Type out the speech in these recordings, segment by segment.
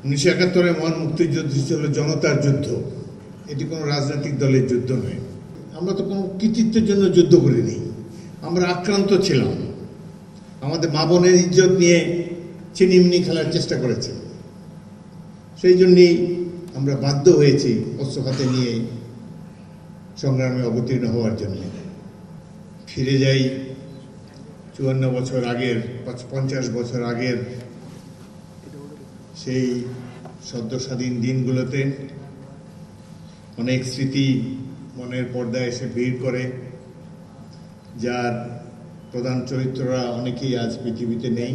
1971 মহান মুক্তিযুদ্ধ ছিল জনতার যুদ্ধ। এটি কোনো রাজনৈতিক দলের যুদ্ধ নয়। আমরা তো কোনো কৃতিত্বের জন্য যুদ্ধ করিনি, আমরা আক্রান্ত ছিলাম। আমাদের মা বোনের ইজ্জত নিয়ে চিনিমিনি খেলার চেষ্টা করেছে, সেই জন্যেই আমরা বাধ্য হয়েছি অস্ত্র হাতে নিয়ে সংগ্রামে অবতীর্ণ হওয়ার জন্য। ফিরে যাই 54 বছর আগের, 50 বছর আগের সেই সদ্য স্বাধীন দিনগুলোতে। অনেক স্মৃতি মনের পর্দায় এসে ভিড় করে, যার প্রধান চরিত্ররা অনেকেই আজ পৃথিবীতে নেই,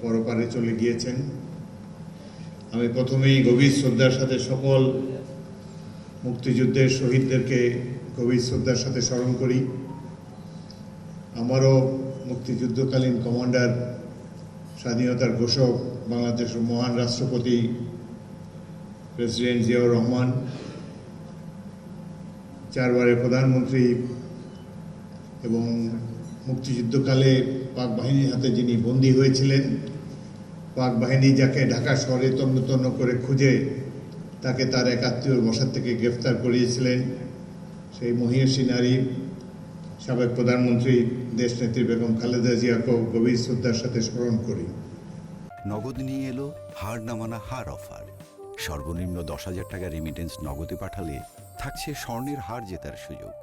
পরপারে চলে গিয়েছেন। আমি প্রথমেই গভীর শ্রদ্ধার সাথে সকল মুক্তিযুদ্ধের শহীদদেরকে গভীর শ্রদ্ধার সাথে স্মরণ করি। আমারও মুক্তিযুদ্ধকালীন কমান্ডার, স্বাধীনতার ঘোষক, বাংলাদেশের মহান রাষ্ট্রপতি প্রেসিডেন্ট জিয়াউর রহমান, 4 বারের প্রধানমন্ত্রী এবং মুক্তিযুদ্ধকালে পাক বাহিনীর হাতে যিনি বন্দী হয়েছিলেন, পাক বাহিনী যাকে ঢাকা শহরে তন্ন তন্ন করে খুঁজে তাকে তার এক আত্মীয়র বসার থেকে গ্রেফতার করিয়েছিলেন, সেই মহিয়সী নারী সাবেক প্রধানমন্ত্রী দেশনেত্রী বেগম খালেদা জিয়াকেও গভীর শ্রদ্ধার সাথে স্মরণ করি। নগদ নিয়ে এলো হার না মানা হার অফার। সর্বনিম্ন 10,000 টাকা রেমিটেন্স নগদে পাঠালে থাকছে স্বর্ণের হার জেতার সুযোগ।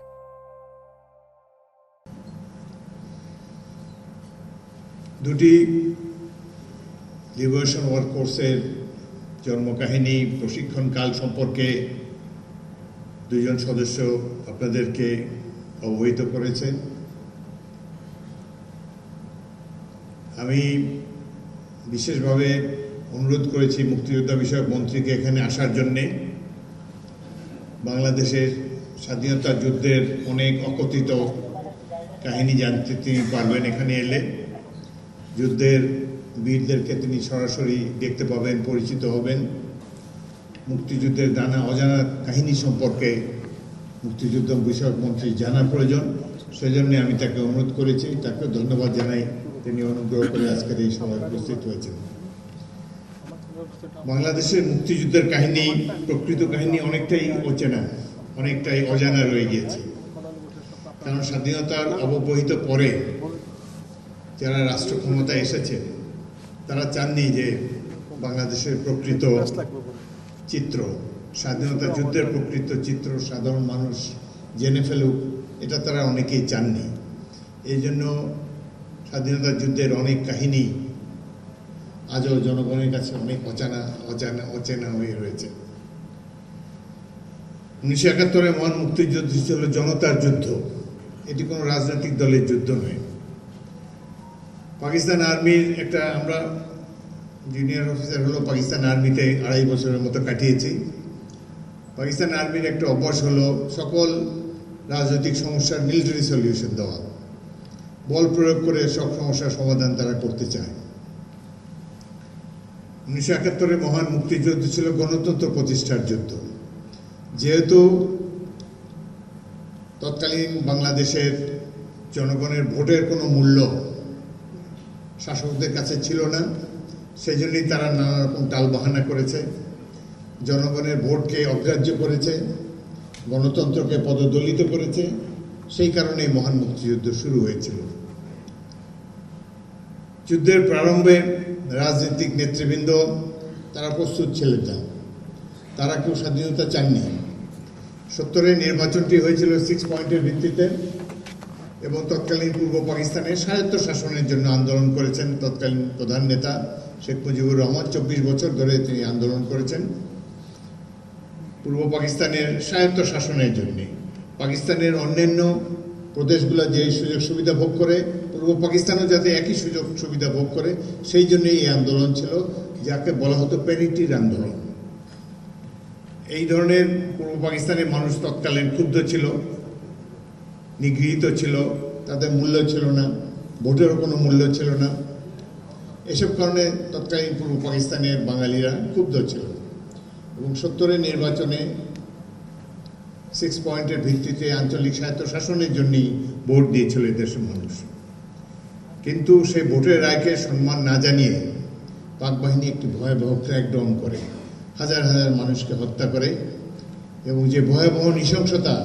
দুটি লিবারেশন ওয়ার কোর্সের জন্মকাহিনী, প্রশিক্ষণকাল সম্পর্কে 2 জন সদস্য আপনাদেরকে অবহিত করেছেন। আমি বিশেষভাবে অনুরোধ করেছি মুক্তিযোদ্ধা বিষয়ক মন্ত্রীকে এখানে আসার জন্যে। বাংলাদেশের স্বাধীনতা যুদ্ধের অনেক অকথিত কাহিনী জানতে তিনি পারবেন এখানে এলে। যুদ্ধের বীরদেরকে তিনি সরাসরি দেখতে পাবেন, পরিচিত হবেন। মুক্তিযুদ্ধের নানা অজানা কাহিনী সম্পর্কে মুক্তিযুদ্ধ বিষয়ক মন্ত্রী জানার প্রয়োজন, সেজন্য আমি তাকে অনুরোধ করেছি। তাকে ধন্যবাদ জানাই, তিনি অনুগ্রহ করে আজকের এই সময় উপস্থিত হয়েছেন। বাংলাদেশের মুক্তিযুদ্ধের কাহিনী, প্রকৃত কাহিনী অনেকটাই অচেনা, অনেকটাই অজানা রয়ে গিয়েছে। কারণ স্বাধীনতার অব্যবহিত পরে যারা রাষ্ট্র ক্ষমতায় এসেছে তারা চাননি যে বাংলাদেশের প্রকৃত চিত্র, স্বাধীনতা যুদ্ধের প্রকৃত চিত্র সাধারণ মানুষ জেনে ফেলুক, এটা তারা অনেকেই চাননি। এই জন্য স্বাধীনতা যুদ্ধের অনেক কাহিনী আজও জনগণের কাছে অনেক অচেনা হয়ে রয়েছে। 1971 মহান মুক্তিযুদ্ধ ছিল জনতার যুদ্ধ। এটি কোনো রাজনৈতিক দলের যুদ্ধ নয়। পাকিস্তান আর্মির একটা, আমরা জুনিয়র অফিসার হলো পাকিস্তান আর্মিতে 2.5 বছরের মতো কাটিয়েছি। পাকিস্তান আর্মির একটা অভ্যাস হলো সকল রাজনৈতিক সমস্যার মিলিটারি সলিউশন দেওয়া, বল প্রয়োগ করে সব সমস্যার সমাধান তারা করতে চায়। 1971 মহান মুক্তিযুদ্ধ ছিল গণতন্ত্র প্রতিষ্ঠার যুদ্ধ। যেহেতু তৎকালীন বাংলাদেশের জনগণের ভোটের কোনো মূল্য শাসকদের কাছে ছিল না, সেই জন্যই তারা নানা রকম টালবাহানা করেছে, জনগণের ভোটকে অগ্রাহ্য করেছে, গণতন্ত্রকে পদদলিত করেছে। সেই কারণে মহান মুক্তিযুদ্ধ শুরু হয়েছিল। যুদ্ধের প্রারম্ভে রাজনৈতিক নেতৃবৃন্দ তারা প্রস্তুত ছিলেন না, তারা কেউ স্বাধীনতা চাননি। 70-এর নির্বাচনটি হয়েছিল 6 পয়েন্টের ভিত্তিতে এবং তৎকালীন পূর্ব পাকিস্তানের স্বায়ত্ত শাসনের জন্য আন্দোলন করেছেন তৎকালীন প্রধান নেতা শেখ মুজিবুর রহমান। 24 বছর ধরে তিনি আন্দোলন করেছেন পূর্ব পাকিস্তানের স্বায়ত্ত শাসনের জন্যে। পাকিস্তানের অন্যান্য প্রদেশগুলো যে সুযোগ সুবিধা ভোগ করে, পূর্ব পাকিস্তানও যাতে একই সুযোগ সুবিধা ভোগ করে, সেই জন্যই এই আন্দোলন ছিল, যাকে বলা হতো প্যারিটির আন্দোলন। এই ধরনের পূর্ব পাকিস্তানের মানুষ তৎকালীন ক্ষুব্ধ ছিল, নিগৃহীত ছিল, তাদের মূল্য ছিল না, ভোটেরও কোনো মূল্য ছিল না। এসব কারণে তৎকালীন পূর্ব পাকিস্তানের বাঙালিরা ক্ষুব্ধ ছিল এবং 70-এর নির্বাচনে 6 পয়েন্টের ভিত্তিতে আঞ্চলিক স্বায়ত্তশাসনের জন্যই ভোট দিয়েছিল দেশের মানুষ। কিন্তু সেই ভোটের রায়কে সম্মান না জানিয়ে পাক বাহিনী একটি ভয়াবহ ক্র্যাকডাউন করে, হাজার হাজার মানুষকে হত্যা করে, এবং যে ভয়াবহ নৃশংসতা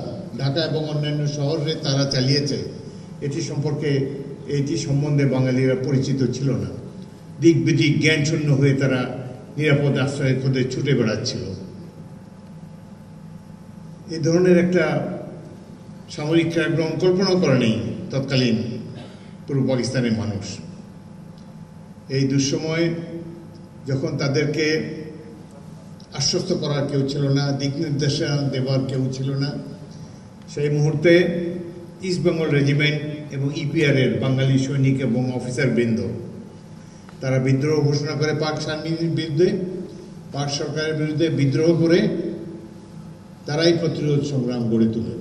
ঢাকা এবং অন্যান্য শহরে তারা চালিয়েছে এটি সম্বন্ধে বাঙালিরা পরিচিত ছিল না। দিক বিদিক জ্ঞান শূন্য হয়ে তারা নিরাপদ আশ্রয়ের খোঁজে ছুটে বেড়াচ্ছিল। এই ধরনের একটা সামরিক ক্র্যাকডাউন কল্পনা করেনি তৎকালীন পূর্ব পাকিস্তানের মানুষ। এই দুঃসময় যখন তাদেরকে আশ্বস্ত করার কেউ ছিল না, দিক নির্দেশনা দেওয়ার কেউ ছিল না, সেই মুহূর্তে ইস্ট বেঙ্গল রেজিমেন্ট এবং ইপিআরের বাঙালি সৈনিক এবং অফিসার বৃন্দ তারা বিদ্রোহ ঘোষণা করে পাক সামরিক বিরুদ্ধে, পাক সরকারের বিরুদ্ধে বিদ্রোহ করে তারাই প্রতিরোধ সংগ্রাম গড়ে তোলে।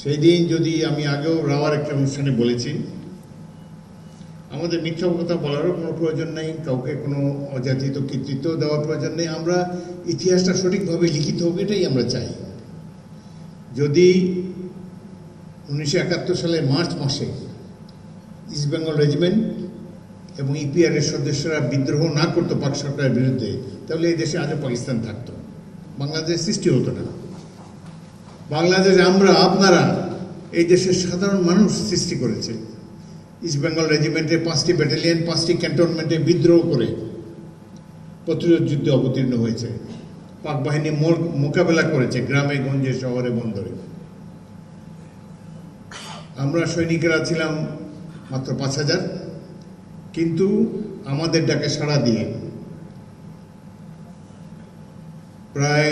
সেই দিন যদি আমি আগেও রাওয়ার একটা অনুষ্ঠানে বলেছি, আমাদের মিথ্যা কথা বলারও কোনো প্রয়োজন নেই, কাউকে কোনো অযাচিত কৃতিত্ব দেওয়ার প্রয়োজন নেই। আমরা ইতিহাসটা সঠিকভাবে লিখিত হোক, এটাই আমরা চাই। যদি 1971 সালে মার্চ মাসে ইস্ট বেঙ্গল রেজিমেন্ট এবং ইপিআরের সদস্যরা বিদ্রোহ না করতো পাক সরকারের বিরুদ্ধে, তাহলে এই দেশে আজও পাকিস্তান থাকতো, বাংলাদেশ সৃষ্টি হতো না। বাংলাদেশ আপনারা এই দেশের সাধারণ মানুষ সৃষ্টি করেছে। ইস্ট বেঙ্গল রেজিমেন্টের 5টি ব্যাটালিয়ন 5টি ক্যান্টনমেন্টে বিদ্রোহ করে প্রতিরোধ যুদ্ধে অবতীর্ণ হয়েছে। পাক বাহিনী মোকাবেলা করেছে গ্রামে গঞ্জে শহরে বন্দরে। আমরা সৈনিকেরা ছিলাম মাত্র 5,000, কিন্তু আমাদের ডাকে সাড়া দিয়ে প্রায়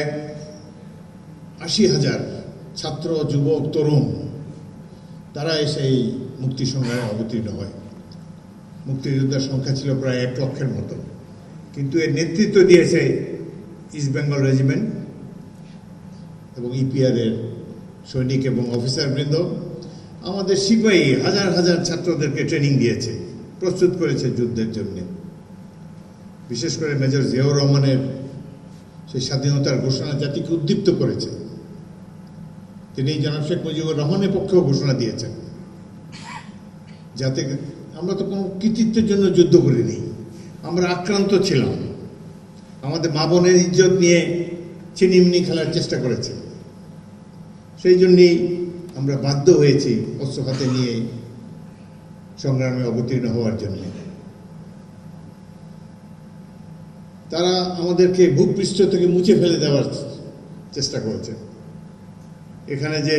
80,000 ছাত্র, যুবক, তরুণ তারা এসে এই মুক্তি সংগ্রামে অবতীর্ণ হয়। মুক্তিযোদ্ধার সংখ্যা ছিল প্রায় 1 লক্ষের মতো, কিন্তু এর নেতৃত্ব দিয়েছে ইস্ট বেঙ্গল রেজিমেন্ট এবং ইপিআরের সৈনিক এবং অফিসার বৃন্দ। আমাদের সিপাহী হাজার হাজার ছাত্রদেরকে ট্রেনিং দিয়েছে, প্রস্তুত করেছে যুদ্ধের জন্য। বিশেষ করে মেজর জিয়াউর রহমানের সেই স্বাধীনতার ঘোষণা জাতিকে উদ্দীপ্ত করেছে। তিনি জনাব শেখ মুজিবুর রহমানের পক্ষেও ঘোষণা দিয়েছেন, যাতে আমরা তো কোনো কৃতিত্বের জন্য যুদ্ধ করিনি, আমরা আক্রান্ত ছিলাম। আমাদের মা বোনের ইজ্জত নিয়ে চিনিমিনি খেলার চেষ্টা করেছে, সেই জন্যই আমরা বাধ্য হয়েছি অস্ত্র হাতে নিয়ে সংগ্রামে অবতীর্ণ হওয়ার জন্য। তারা আমাদেরকে ভূপৃষ্ঠ থেকে মুছে ফেলে দেওয়ার চেষ্টা করেছে। এখানে যে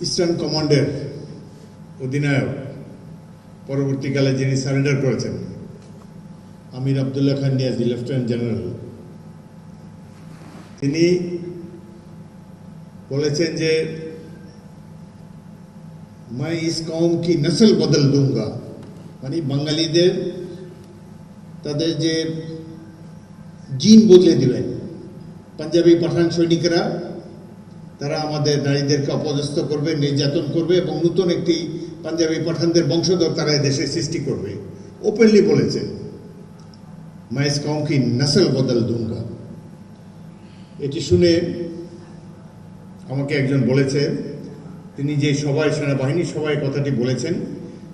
ইস্টার্ন কমান্ডের অধিনায়ক, পরবর্তীকালে যিনি সারেন্ডার করেছেন, আমির আবদুল্লাহ খান নিয়াজি, লেফটেন্যান্ট জেনারেল, তিনি বলেছেন যে मैं इस कौम की नस्ल बदल दूंगा, মানে বাঙালিদের তাদের যে জিন বদলে দিবেন। পাঞ্জাবি পাঠান সৈনিকেরা তারা আমাদের নারীদেরকে অপদস্থ করবে, নির্যাতন করবে এবং নতুন একটি পাঞ্জাবি পাঠানদের বংশধর তারা দেশে সৃষ্টি করবে। ওপেনলি বলেছে, मैं इस कौम की नस्ल बदल दूंगा। এটি শুনে আমাকে একজন বলেছে, তিনি যে সভায়, সেনাবাহিনীর সভায় কথাটি বলেছেন,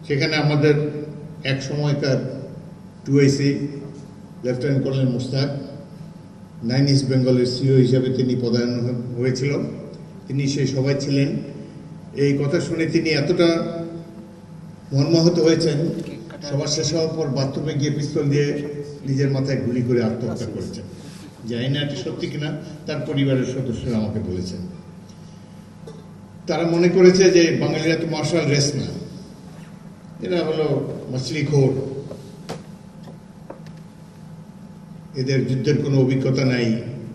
সেখানে আমাদের এক সময়কার 2IC lieutenant colonel Mushtaq 9 east বেঙ্গলের সিও হিসাবে তিনি পদায়ন হয়েছিল, তিনি সেই সভায় ছিলেন। এই কথা শুনে তিনি এতটা মর্মাহত হয়েছেন, সভা শেষ হওয়ার পর বাথরুমে গিয়ে পিস্তল দিয়ে নিজের মাথায় গুলি করে আত্মহত্যা করেছেন। জানি না এটি সত্যি কিনা, তার পরিবারের সদস্যরা আমাকে বলেছেন। তারা মনে করেছে যে বাঙালিরা তো মার্শাল রেস না, এরা হলো মাছলিখোর, এদের যুদ্ধের কোনো অভিজ্ঞতা নাই,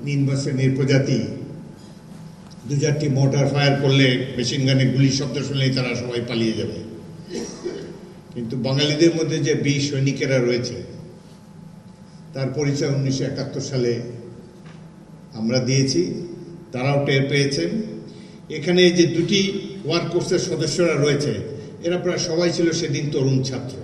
নিম্ন শ্রেণীর প্রজাতি, 2-4টি মোর্টার ফায়ার করলে, মেশিন গানে গুলি শব্দ শুনলেই তারা সবাই পালিয়ে যাবে। কিন্তু বাঙালিদের মধ্যে যে 20 সৈনিকেরা রয়েছে, তার পরিচয় 1971 সালে আমরা দিয়েছি, তারাও টের পেয়েছেন। এখানে যে 2টি ওয়ার্ক কোর্সের সদস্যরা রয়েছে, এরা প্রায় সবাই ছিল সেদিন তরুণ ছাত্র।